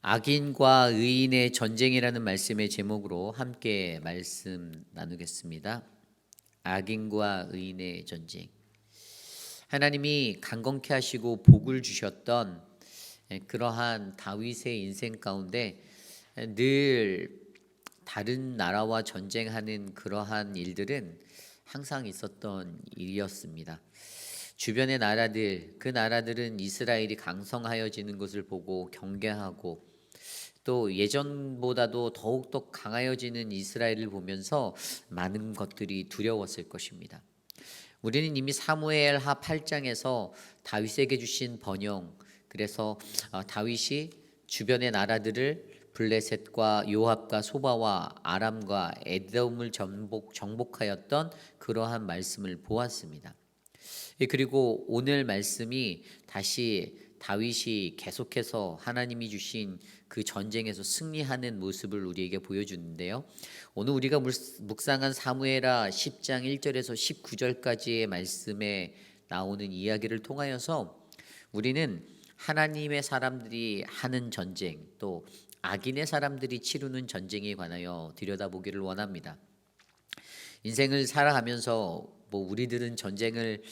악인과 의인의 전쟁이라는 말씀의 제목으로 함께 말씀 나누겠습니다. 악인과 의인의 전쟁. 하나님이 강건케 하시고 복을 주셨던 그러한 다윗의 인생 가운데 늘 다른 나라와 전쟁하는 그러한 일들은 항상 있었던 일이었습니다. 주변의 나라들, 그 나라들은 이스라엘이 강성하여지는 것을 보고 경계하고 또 예전보다도 더욱더 강하여지는 이스라엘을 보면서 많은 것들이 두려웠을 것입니다. 우리는 이미 사무엘하 8장에서 다윗에게 주신 번영, 그래서 다윗이 주변의 나라들을 블레셋과 요압과 소바와 아람과 에돔을 정복하였던 그러한 말씀을 보았습니다. 그리고 오늘 말씀이 다시 다윗이 계속해서 하나님이 주신 그 전쟁에서 승리하는 모습을 우리에게 보여주는데요. 오늘 우리가 묵상한 사무엘하 10장 1절에서 19절까지의 말씀에 나오는 이야기를 통하여서 우리는 하나님의 사람들이 하는 전쟁, 또 악인의 사람들이 치르는 전쟁에 관하여 들여다보기를 원합니다. 인생을 살아가면서 우리들은 전쟁을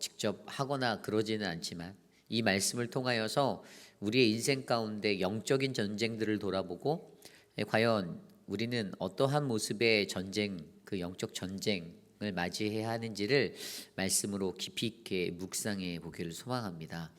직접 하거나 그러지는 않지만 이 말씀을 통하여서 우리의 인생 가운데 영적인 전쟁들을 돌아보고 과연 우리는 어떠한 모습의 전쟁, 그 영적 전쟁을 맞이해야 하는지를 말씀으로 깊이 있게 묵상해 보기를 소망합니다.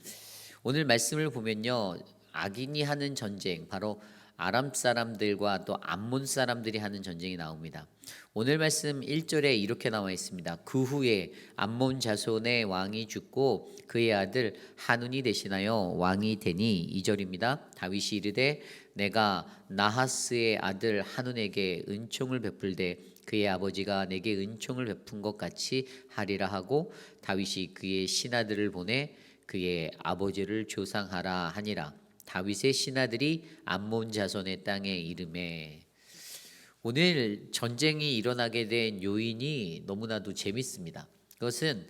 오늘 말씀을 보면요, 악인이 하는 전쟁, 바로 아람 사람들과 또 암몬 사람들이 하는 전쟁이 나옵니다. 오늘 말씀 1절에 이렇게 나와 있습니다. 그 후에 암몬 자손의 왕이 죽고 그의 아들 하눈이 대신하여 왕이 되니 2절입니다. 다윗이 이르되 내가 나하스의 아들 하눈에게 은총을 베풀되 그의 아버지가 내게 은총을 베푼 것 같이 하리라 하고 다윗이 그의 신하들을 보내 그의 아버지를 조상하라 하니라. 다윗의 신하들이 암몬 자손의 땅에 이르매. 오늘 전쟁이 일어나게 된 요인이 너무나도 재밌습니다. 그것은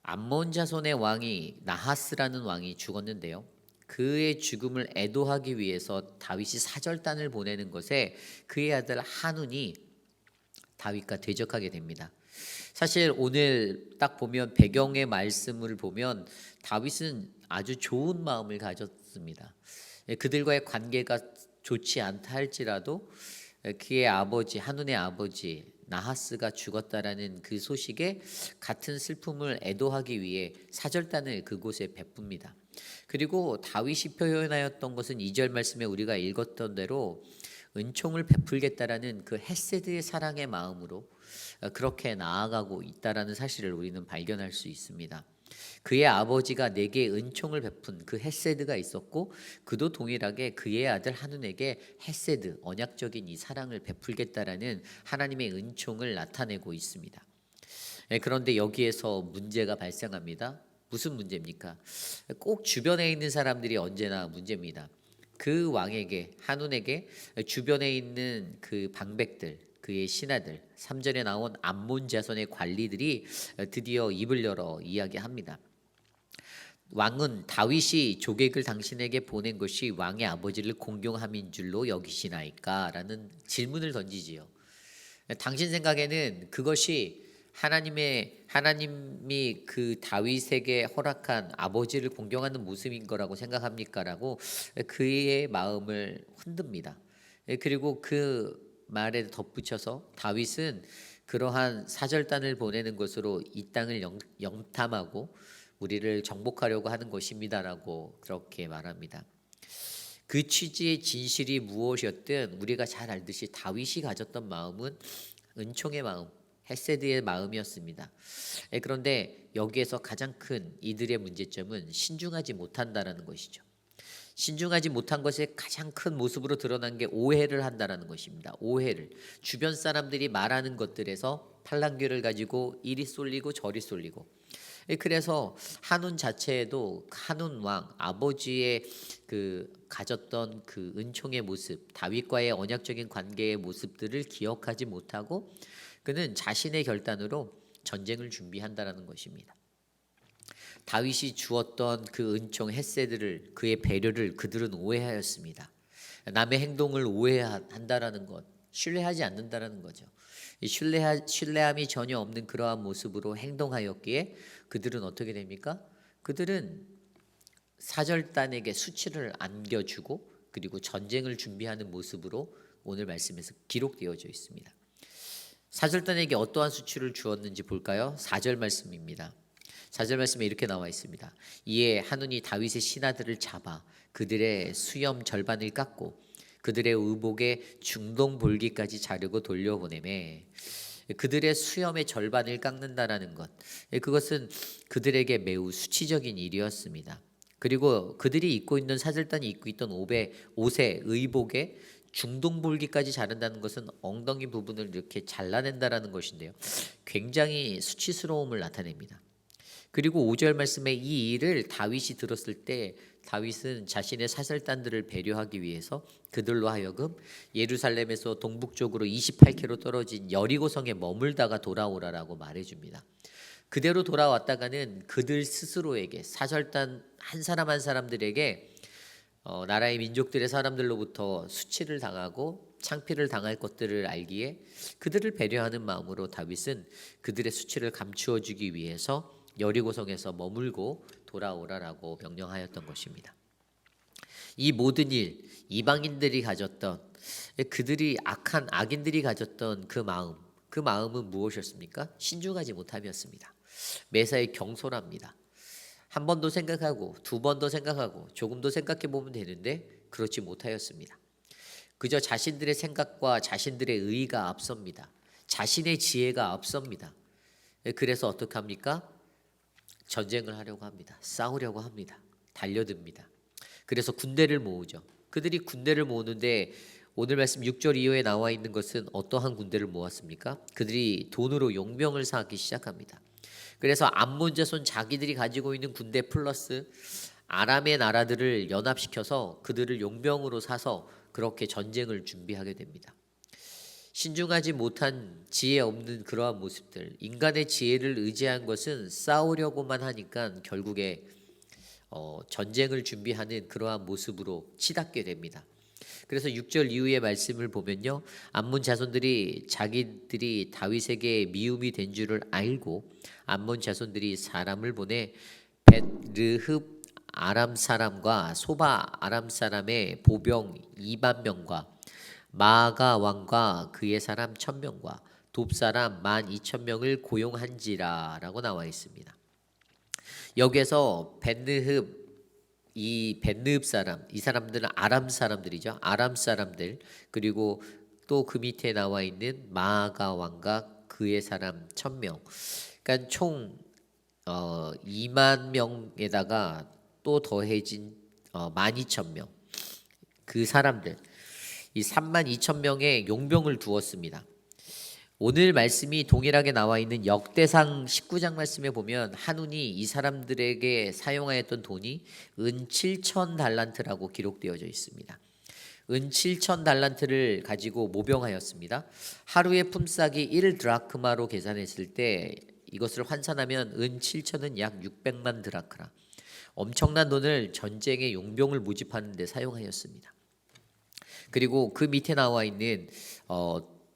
암몬 자손의 왕이 나하스라는 왕이 죽었는데요. 그의 죽음을 애도하기 위해서 다윗이 사절단을 보내는 것에 그의 아들 하눈이 다윗과 대적하게 됩니다. 사실 오늘 딱 보면 배경의 말씀을 보면 다윗은 아주 좋은 마음을 가졌습니다. 그들과의 관계가 좋지 않다 할지라도 그의 아버지 하눈의 아버지 나하스가 죽었다라는 그 소식에 같은 슬픔을 애도하기 위해 사절단을 그곳에 베풉니다. 그리고 다윗이 표현하였던 것은 2절 말씀에 우리가 읽었던 대로 은총을 베풀겠다라는 그 헤세드의 사랑의 마음으로 그렇게 나아가고 있다라는 사실을 우리는 발견할 수 있습니다. 그의 아버지가 내게 은총을 베푼 그 헤세드가 있었고 그도 동일하게 그의 아들 하눈에게 헤세드, 언약적인 이 사랑을 베풀겠다라는 하나님의 은총을 나타내고 있습니다. 그런데 여기에서 문제가 발생합니다. 무슨 문제입니까? 꼭 주변에 있는 사람들이 언제나 문제입니다. 그 왕에게 하눈에게 주변에 있는 그 방백들, 그의 신하들, 3절에 나온 암몬 자손의 관리들이 드디어 입을 열어 이야기합니다. 왕은 다윗이 조객을 당신에게 보낸 것이 왕의 아버지를 공경함인 줄로 여기시나이까? 라는 질문을 던지지요. 당신 생각에는 그것이 하나님이 그 다윗에게 허락한 아버지를 공경하는 모습인 거라고 생각합니까? 라고 그의 마음을 흔듭니다. 그리고 그 말에 덧붙여서 다윗은 그러한 사절단을 보내는 것으로 이 땅을 영탐하고 우리를 정복하려고 하는 것입니다라고 그렇게 말합니다. 그 취지의 진실이 무엇이었든 우리가 잘 알듯이 다윗이 가졌던 마음은 은총의 마음, 헤세드의 마음이었습니다. 그런데 여기에서 가장 큰 이들의 문제점은 신중하지 못한다라는 것이죠. 신중하지 못한 것의 가장 큰 모습으로 드러난 게 오해를 한다라는 것입니다. 오해를. 주변 사람들이 말하는 것들에서 팔랑귀를 가지고 이리 쏠리고 저리 쏠리고. 그래서 하눈 자체에도 하눈 왕 아버지의 그 가졌던 그 은총의 모습, 다윗과의 언약적인 관계의 모습들을 기억하지 못하고 그는 자신의 결단으로 전쟁을 준비한다라는 것입니다. 다윗이 주었던 그 은총 헤세드를, 그의 배려를 그들은 오해하였습니다. 남의 행동을 오해한다라는 것, 신뢰하지 않는다라는 거죠. 이 신뢰함이 전혀 없는 그러한 모습으로 행동하였기에 그들은 어떻게 됩니까? 그들은 사절단에게 수치를 안겨주고 그리고 전쟁을 준비하는 모습으로 오늘 말씀에서 기록되어져 있습니다. 사절단에게 어떠한 수치를 주었는지 볼까요? 4절 말씀입니다. 4절 말씀에 이렇게 나와 있습니다. 이에 한운이 다윗의 신하들을 잡아 그들의 수염 절반을 깎고 그들의 의복에 중동볼기까지 자르고 돌려보내매. 그들의 수염의 절반을 깎는다라는 것, 그것은 그들에게 매우 수치적인 일이었습니다. 그리고 그들이 입고 있는, 사절단이 입고 있던 옷의 의복에 중동볼기까지 자른다는 것은 엉덩이 부분을 이렇게 잘라낸다라는 것인데요, 굉장히 수치스러움을 나타냅니다. 그리고 5절 말씀에 이 일을 다윗이 들었을 때 다윗은 자신의 사절단들을 배려하기 위해서 그들로 하여금 예루살렘에서 동북쪽으로 28km 떨어진 여리고성에 머물다가 돌아오라라고 말해줍니다. 그대로 돌아왔다가는 그들 스스로에게, 사절단 한 사람 한 사람들에게 나라의 민족들의 사람들로부터 수치를 당하고 창피를 당할 것들을 알기에 그들을 배려하는 마음으로 다윗은 그들의 수치를 감추어 주기 위해서 여리고성에서 머물고 돌아오라라고 명령하였던 것입니다. 이 모든 일, 이방인들이 가졌던, 그들이 악인들이 가졌던 그 마음은 무엇이었습니까? 신중하지 못함이었습니다. 매사에 경솔합니다. 한 번 더 생각하고 두 번 더 생각하고 조금 더 생각해 보면 되는데 그렇지 못하였습니다. 그저 자신들의 생각과 자신들의 의의가 앞섭니다. 자신의 지혜가 앞섭니다. 그래서 어떻게 합니까? 전쟁을 하려고 합니다. 싸우려고 합니다. 달려듭니다. 그래서 군대를 모으죠. 그들이 군대를 모으는데 오늘 말씀 6절 이후에 나와 있는 것은 어떠한 군대를 모았습니까? 그들이 돈으로 용병을 사기 시작합니다. 그래서 암몬 자손 자기들이 가지고 있는 군대 플러스 아람의 나라들을 연합시켜서 그들을 용병으로 사서 그렇게 전쟁을 준비하게 됩니다. 신중하지 못한, 지혜 없는 그러한 모습들, 인간의 지혜를 의지한 것은 싸우려고만 하니까 결국에 전쟁을 준비하는 그러한 모습으로 치닫게 됩니다. 그래서 6절 이후의 말씀을 보면요, 암몬 자손들이 자기들이 다윗에게 미움이 된 줄을 알고 암몬 자손들이 사람을 보내 벳르흡 아람 사람과 소바 아람 사람의 보병 2만 명과 마아가 왕과 그의 사람 1,000명과 돕 사람 12,000명을 고용한지라라고 나와 있습니다. 여기에서 벳르흡 사람, 이 사람들은 아람 사람들이죠. 아람 사람들, 그리고 또 그 밑에 나와 있는 마아가 왕과 그의 사람 1,000명. 그러니까 총 2만 명에다가 또 더해진 12,000명. 그 사람들, 이 32,000명의 용병을 두었습니다. 오늘 말씀이 동일하게 나와 있는 역대상 19장 말씀에 보면 한운이 이 사람들에게 사용하였던 돈이 은 7,000달란트라고 기록되어져 있습니다. 은 7,000달란트를 가지고 모병하였습니다. 하루의 품삯이 1드라크마로 계산했을 때 이것을 환산하면 은 7,000은 약 600만 드라크라, 엄청난 돈을 전쟁의 용병을 모집하는 데 사용하였습니다. 그리고 그 밑에 나와 있는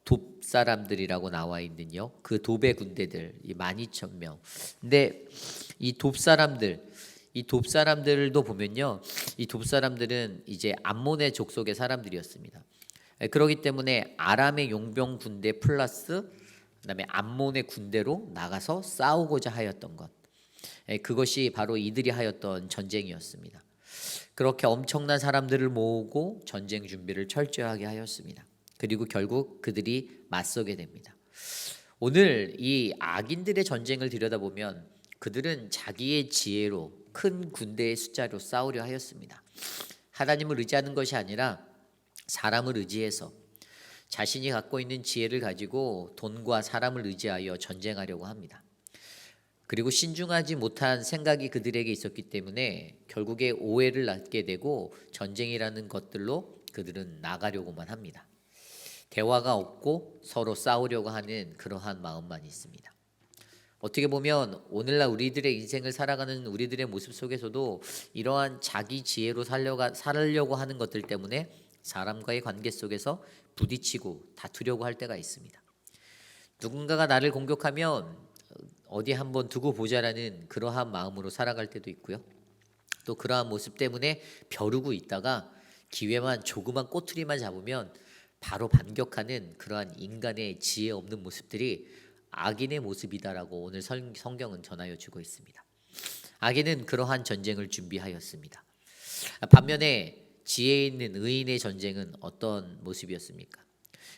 돕 사람들이라고 나와 있는요, 그 돕의 군대들, 이 12,000명. 근데 이 돕 사람들도 보면요, 이 돕 사람들은 이제 암몬의 족속의 사람들이었습니다. 그렇기 때문에 아람의 용병 군대 플러스 그다음에 암몬의 군대로 나가서 싸우고자 하였던 것, 그것이 바로 이들이 하였던 전쟁이었습니다. 그렇게 엄청난 사람들을 모으고 전쟁 준비를 철저하게 하였습니다. 그리고 결국 그들이 맞서게 됩니다. 오늘 이 악인들의 전쟁을 들여다보면 그들은 자기의 지혜로 큰 군대의 숫자로 싸우려 하였습니다. 하나님을 의지하는 것이 아니라 사람을 의지해서 자신이 갖고 있는 지혜를 가지고 돈과 사람을 의지하여 전쟁하려고 합니다. 그리고 신중하지 못한 생각이 그들에게 있었기 때문에 결국에 오해를 낳게 되고 전쟁이라는 것들로 그들은 나가려고만 합니다. 대화가 없고 서로 싸우려고 하는 그러한 마음만 있습니다. 어떻게 보면 오늘날 우리들의 인생을 살아가는 우리들의 모습 속에서도 이러한 자기 지혜로 살려고 하는 것들 때문에 사람과의 관계 속에서 부딪히고 다투려고 할 때가 있습니다. 누군가가 나를 공격하면 어디 한번 두고 보자라는 그러한 마음으로 살아갈 때도 있고요. 또 그러한 모습 때문에 벼르고 있다가 기회만 조그만 꼬투리만 잡으면 바로 반격하는 그러한 인간의 지혜 없는 모습들이 악인의 모습이다라고 오늘 성경은 전하여 주고 있습니다. 악인은 그러한 전쟁을 준비하였습니다. 반면에 지혜 있는 의인의 전쟁은 어떤 모습이었습니까?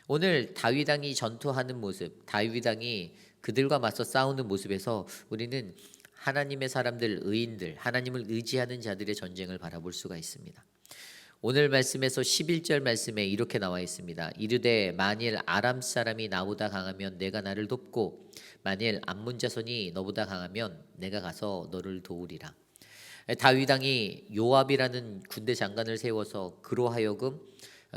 오늘 다윗 왕이 전투하는 모습, 다윗 왕이 그들과 맞서 싸우는 모습에서 우리는 하나님의 사람들, 의인들, 하나님을 의지하는 자들의 전쟁을 바라볼 수가 있습니다. 오늘 말씀에서 11절 말씀에 이렇게 나와 있습니다. 이르되 만일 아람 사람이 나보다 강하면 내가 나를 돕고 만일 암몬 자손이 너보다 강하면 내가 가서 너를 도우리라. 다윗 왕이 요압이라는 군대 장관을 세워서 그로 하여금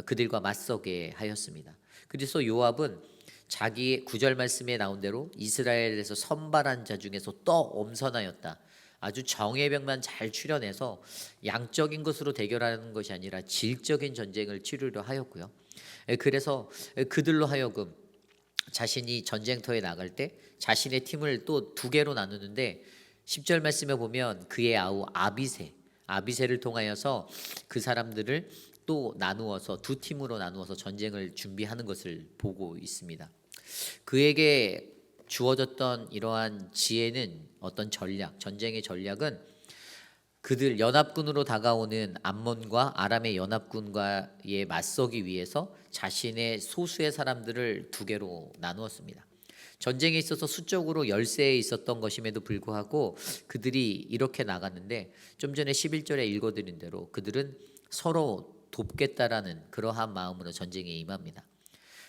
그들과 맞서게 하였습니다. 그래서 요압은 자기의 9절 말씀에 나온 대로 이스라엘에서 선발한 자 중에서 또 엄선하였다. 아주 정예병만 잘 추려내서 양적인 것으로 대결하는 것이 아니라 질적인 전쟁을 치르려 하였고요. 그래서 그들로 하여금 자신이 전쟁터에 나갈 때 자신의 팀을 또 두 개로 나누는데 10절 말씀에 보면 그의 아우 아비새를 통하여서 그 사람들을 또 나누어서 두 팀으로 나누어서 전쟁을 준비하는 것을 보고 있습니다. 그에게 주어졌던 이러한 지혜는 어떤 전쟁의 전략은 그들 연합군으로 다가오는 암몬과 아람의 연합군과에 맞서기 위해서 자신의 소수의 사람들을 두 개로 나누었습니다. 전쟁에 있어서 수적으로 열세에 있었던 것임에도 불구하고 그들이 이렇게 나갔는데 좀 전에 11절에 읽어드린 대로 그들은 서로 돕겠다라는 그러한 마음으로 전쟁에 임합니다.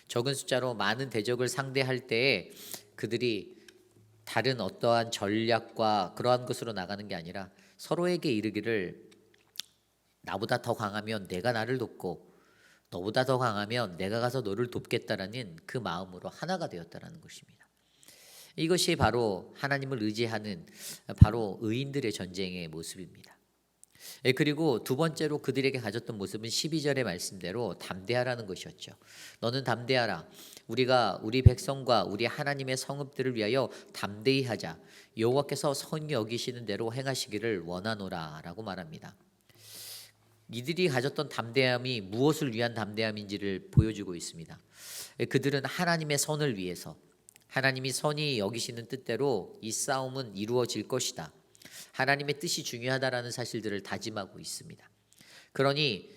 적은 숫자로 많은 대적을 상대할 때에 그들이 다른 어떠한 전략과 그러한 것으로 나가는 게 아니라 서로에게 이르기를 나보다 더 강하면 내가 나를 돕고 너보다 더 강하면 내가 가서 너를 돕겠다라는 그 마음으로 하나가 되었다라는 것입니다. 이것이 바로 하나님을 의지하는 바로 의인들의 전쟁의 모습입니다. 그리고 두 번째로 그들에게 가졌던 모습은 12절의 말씀대로 담대하라는 것이었죠. 너는 담대하라. 우리가 우리 백성과 우리 하나님의 성읍들을 위하여 담대히 하자. 여호와께서 선히 여기시는 대로 행하시기를 원하노라라고 말합니다. 이들이 가졌던 담대함이 무엇을 위한 담대함인지를 보여주고 있습니다. 그들은 하나님의 선을 위해서 하나님이 선히 여기시는 뜻대로 이 싸움은 이루어질 것이다. 하나님의 뜻이 중요하다라는 사실들을 다짐하고 있습니다. 그러니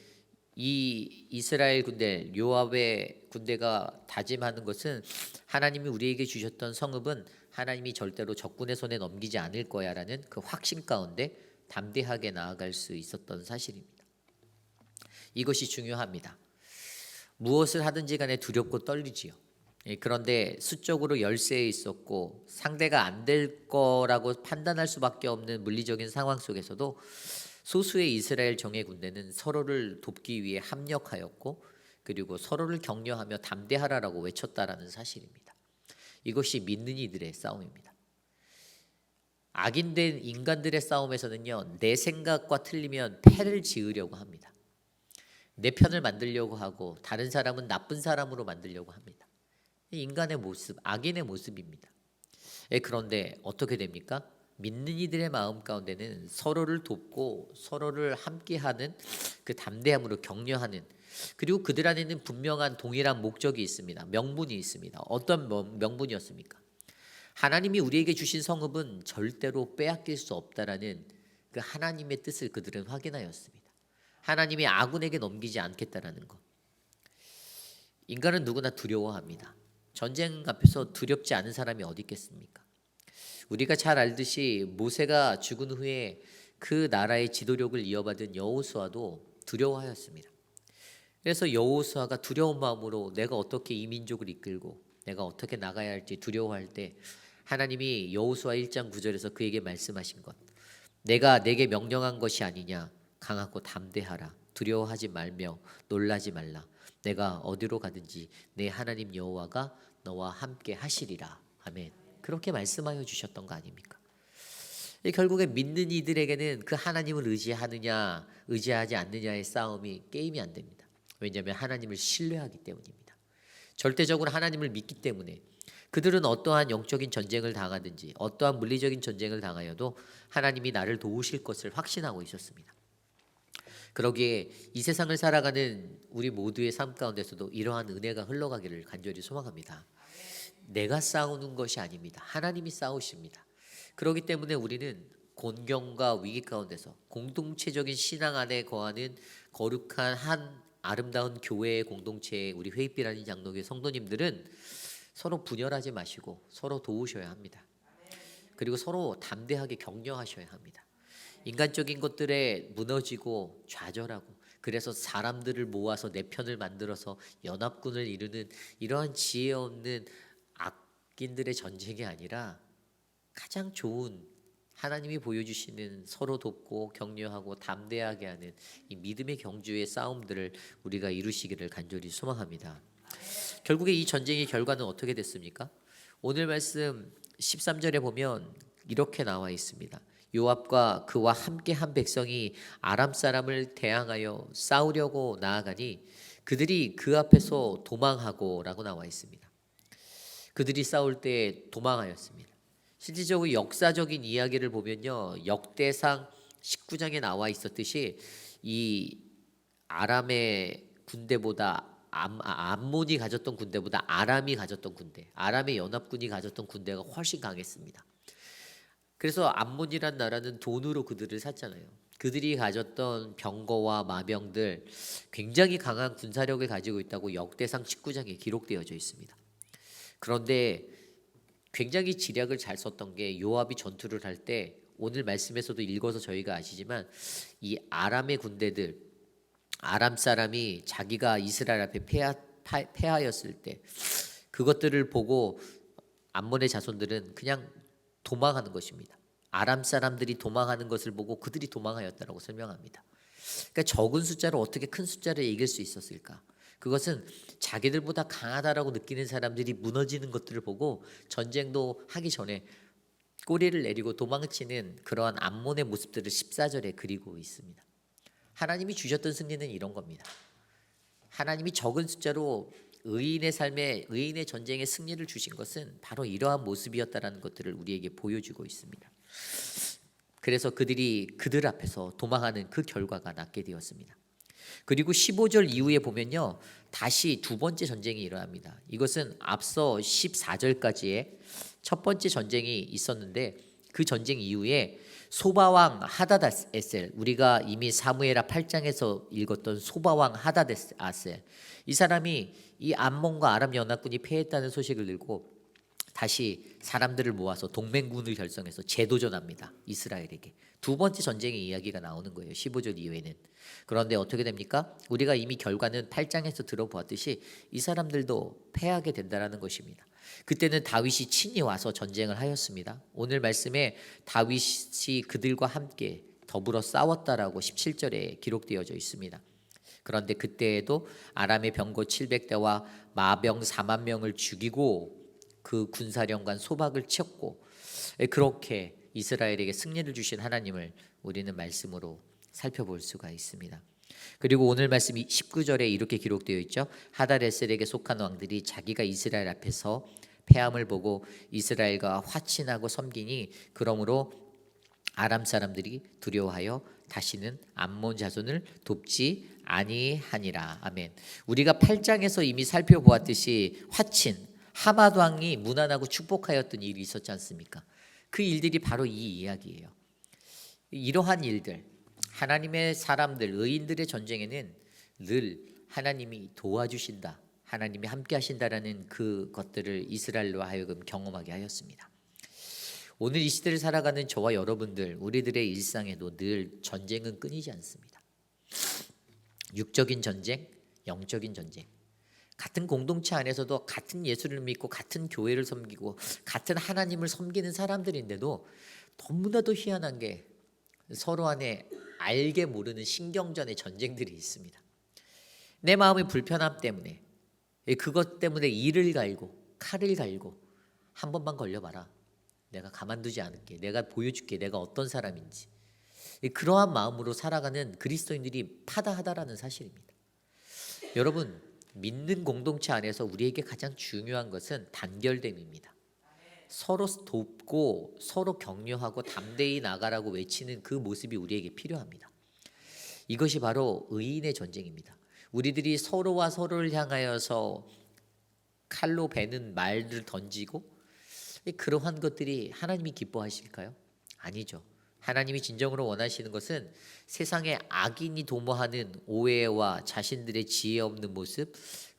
이 이스라엘 군대 요압의 군대가 다짐하는 것은 하나님이 우리에게 주셨던 성읍은 하나님이 절대로 적군의 손에 넘기지 않을 거야라는 그 확신 가운데 담대하게 나아갈 수 있었던 사실입니다. 이것이 중요합니다. 무엇을 하든지 간에 두렵고 떨리지요. 그런데 수적으로 열세에 있었고 상대가 안 될 거라고 판단할 수밖에 없는 물리적인 상황 속에서도 소수의 이스라엘 정예 군대는 서로를 돕기 위해 합력하였고 그리고 서로를 격려하며 담대하라라고 외쳤다라는 사실입니다. 이것이 믿는 이들의 싸움입니다. 악인된 인간들의 싸움에서는요, 내 생각과 틀리면 패를 지으려고 합니다. 내 편을 만들려고 하고 다른 사람은 나쁜 사람으로 만들려고 합니다. 인간의 모습, 악인의 모습입니다. 그런데 어떻게 됩니까? 믿는 이들의 마음 가운데는 서로를 돕고 서로를 함께하는 그 담대함으로 격려하는 그리고 그들 안에는 분명한 동일한 목적이 있습니다. 명분이 있습니다. 어떤 명분이었습니까? 하나님이 우리에게 주신 성읍은 절대로 빼앗길 수 없다라는 그 하나님의 뜻을 그들은 확인하였습니다. 하나님이 아군에게 넘기지 않겠다라는 것. 인간은 누구나 두려워합니다. 전쟁 앞에서 두렵지 않은 사람이 어디 있겠습니까? 우리가 잘 알듯이 모세가 죽은 후에 그 나라의 지도력을 이어받은 여호수아도 두려워하였습니다. 그래서 여호수아가 두려운 마음으로 내가 어떻게 이 민족을 이끌고 내가 어떻게 나가야 할지 두려워할 때 하나님이 여호수아 1장 9절에서 그에게 말씀하신 것, 내가 내게 명령한 것이 아니냐, 강하고 담대하라, 두려워하지 말며 놀라지 말라, 내가 어디로 가든지 내 하나님 여호와가 너와 함께 하시리라. 아멘. 그렇게 말씀하여 주셨던 거 아닙니까? 결국에 믿는 이들에게는 그 하나님을 의지하느냐 의지하지 않느냐의 싸움이 게임이 안 됩니다. 왜냐하면 하나님을 신뢰하기 때문입니다. 절대적으로 하나님을 믿기 때문에 그들은 어떠한 영적인 전쟁을 당하든지 어떠한 물리적인 전쟁을 당하여도 하나님이 나를 도우실 것을 확신하고 있었습니다. 그러기에 이 세상을 살아가는 우리 모두의 삶 가운데서도 이러한 은혜가 흘러가기를 간절히 소망합니다. 내가 싸우는 것이 아닙니다. 하나님이 싸우십니다. 그렇기 때문에 우리는 곤경과 위기 가운데서 공동체적인 신앙 안에 거하는 거룩한 한 아름다운 교회의 공동체의 우리 회입비라는 장로교회 성도님들은 서로 분열하지 마시고 서로 도우셔야 합니다. 그리고 서로 담대하게 격려하셔야 합니다. 인간적인 것들에 무너지고 좌절하고 그래서 사람들을 모아서 내 편을 만들어서 연합군을 이루는 이러한 지혜 없는 악인들의 전쟁이 아니라 가장 좋은 하나님이 보여주시는 서로 돕고 격려하고 담대하게 하는 이 믿음의 경주의 싸움들을 우리가 이루시기를 간절히 소망합니다. 결국에 이 전쟁의 결과는 어떻게 됐습니까? 오늘 말씀 13절에 보면 이렇게 나와 있습니다. 요압과 그와 함께 한 백성이 아람 사람을 대항하여 싸우려고 나아가니 그들이 그 앞에서 도망하고 라고 나와 있습니다. 그들이 싸울 때 도망하였습니다. 실질적으로 역사적인 이야기를 보면요, 역대상 19장에 나와 있었듯이 이 아람의 군대보다 암몬이 가졌던 군대보다 아람이 가졌던 군대, 아람의 연합군이 가졌던 군대가 훨씬 강했습니다. 그래서 암몬이란 나라는 돈으로 그들을 샀잖아요. 그들이 가졌던 병거와 마병들 굉장히 강한 군사력을 가지고 있다고 역대상 19장에 기록되어져 있습니다. 그런데 굉장히 지략을 잘 썼던 게 요압이 전투를 할 때 오늘 말씀에서도 읽어서 저희가 아시지만 이 아람의 군대들 아람 사람이 자기가 이스라엘 앞에 패하였을 때 그것들을 보고 암몬의 자손들은 그냥 도망하는 것입니다. 아람 사람들이 도망하는 것을 보고 그들이 도망하였다라고 설명합니다. 그러니까 적은 숫자로 어떻게 큰 숫자를 이길 수 있었을까? 그것은 자기들보다 강하다라고 느끼는 사람들이 무너지는 것들을 보고 전쟁도 하기 전에 꼬리를 내리고 도망치는 그러한 암몬의 모습들을 14절에 그리고 있습니다. 하나님이 주셨던 승리는 이런 겁니다. 하나님이 적은 숫자로 의인의 삶에 의인의 전쟁에 승리를 주신 것은 바로 이러한 모습이었다라는 것들을 우리에게 보여주고 있습니다. 그래서 그들이 그들 앞에서 도망하는 그 결과가 났게 되었습니다. 그리고 15절 이후에 보면요, 다시 두 번째 전쟁이 일어납니다. 이것은 앞서 14절까지의 첫 번째 전쟁이 있었는데 그 전쟁 이후에 소바왕 하다닷에셀, 우리가 이미 사무엘하 8장에서 읽었던 소바왕 하다닷에셀, 이 사람이 이 암몬과 아람 연합군이 패했다는 소식을 들고 다시 사람들을 모아서 동맹군을 결성해서 재도전합니다. 이스라엘에게. 두 번째 전쟁의 이야기가 나오는 거예요. 15절 이후에는. 그런데 어떻게 됩니까? 우리가 이미 결과는 8장에서 들어보았듯이 이 사람들도 패하게 된다는 것입니다. 그때는 다윗이 친히 와서 전쟁을 하였습니다. 오늘 말씀에 다윗이 그들과 함께 더불어 싸웠다라고 17절에 기록되어져 있습니다. 그런데 그때에도 아람의 병거 700대와 마병 4만 명을 죽이고 그 군사령관 소박을 쳤고 그렇게 이스라엘에게 승리를 주신 하나님을 우리는 말씀으로 살펴볼 수가 있습니다. 그리고 오늘 말씀 19절에 이렇게 기록되어 있죠. 하다레셀에게 속한 왕들이 자기가 이스라엘 앞에서 패함을 보고 이스라엘과 화친하고 섬기니 그러므로 아람 사람들이 두려워하여 다시는 암몬 자손을 돕지 아니하니라. 아멘. 우리가 8장에서 이미 살펴보았듯이 화친 하맛 왕이 무난하고 축복하였던 일이 있었지 않습니까? 그 일들이 바로 이 이야기예요. 이러한 일들, 하나님의 사람들, 의인들의 전쟁에는 늘 하나님이 도와주신다, 하나님이 함께 하신다라는 그 것들을 이스라엘로 하여금 경험하게 하였습니다. 오늘 이 시대를 살아가는 저와 여러분들, 우리들의 일상에도 늘 전쟁은 끊이지 않습니다. 육적인 전쟁, 영적인 전쟁. 같은 공동체 안에서도 같은 예수를 믿고 같은 교회를 섬기고 같은 하나님을 섬기는 사람들인데도 너무나도 희한한 게 서로 안에 알게 모르는 신경전의 전쟁들이 있습니다. 내 마음의 불편함 때문에, 그것 때문에 이를 갈고 칼을 갈고 한 번만 걸려봐라. 내가 가만두지 않을게. 내가 보여줄게. 내가 어떤 사람인지. 그러한 마음으로 살아가는 그리스도인들이 파다하다라는 사실입니다. 여러분, 믿는 공동체 안에서 우리에게 가장 중요한 것은 단결됨입니다. 서로 돕고 서로 격려하고 담대히 나가라고 외치는 그 모습이 우리에게 필요합니다. 이것이 바로 의인의 전쟁입니다. 우리들이 서로와 서로를 향하여서 칼로 베는 말을 던지고 그러한 것들이 하나님이 기뻐하실까요? 아니죠. 하나님이 진정으로 원하시는 것은 세상에 악인이 도모하는 오해와 자신들의 지혜 없는 모습,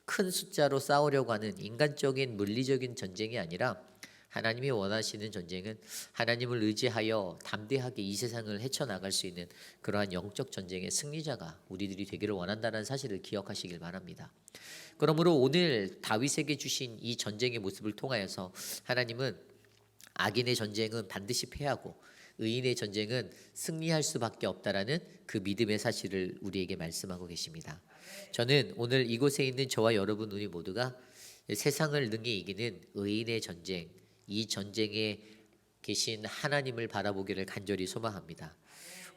큰 숫자로 싸우려고 하는 인간적인 물리적인 전쟁이 아니라 하나님이 원하시는 전쟁은 하나님을 의지하여 담대하게 이 세상을 헤쳐나갈 수 있는 그러한 영적 전쟁의 승리자가 우리들이 되기를 원한다는 사실을 기억하시길 바랍니다. 그러므로 오늘 다윗에게 주신 이 전쟁의 모습을 통하여서 하나님은 악인의 전쟁은 반드시 패하고 의인의 전쟁은 승리할 수밖에 없다라는 그 믿음의 사실을 우리에게 말씀하고 계십니다. 저는 오늘 이곳에 있는 저와 여러분 우리 모두가 세상을 능히 이기는 의인의 전쟁, 이 전쟁에 계신 하나님을 바라보기를 간절히 소망합니다.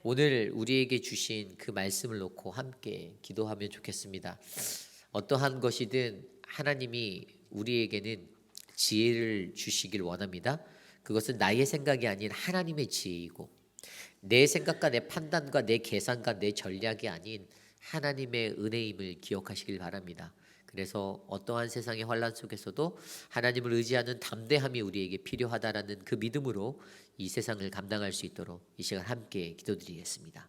오늘 우리에게 주신 그 말씀을 놓고 함께 기도하면 좋겠습니다. 어떠한 것이든 하나님이 우리에게는 지혜를 주시길 원합니다. 그것은 나의 생각이 아닌 하나님의 지혜이고 내 생각과 내 판단과 내 계산과 내 전략이 아닌 하나님의 은혜임을 기억하시길 바랍니다. 그래서 어떠한 세상의 환란 속에서도 하나님을 의지하는 담대함이 우리에게 필요하다라는 그 믿음으로 이 세상을 감당할 수 있도록 이 시간 함께 기도드리겠습니다.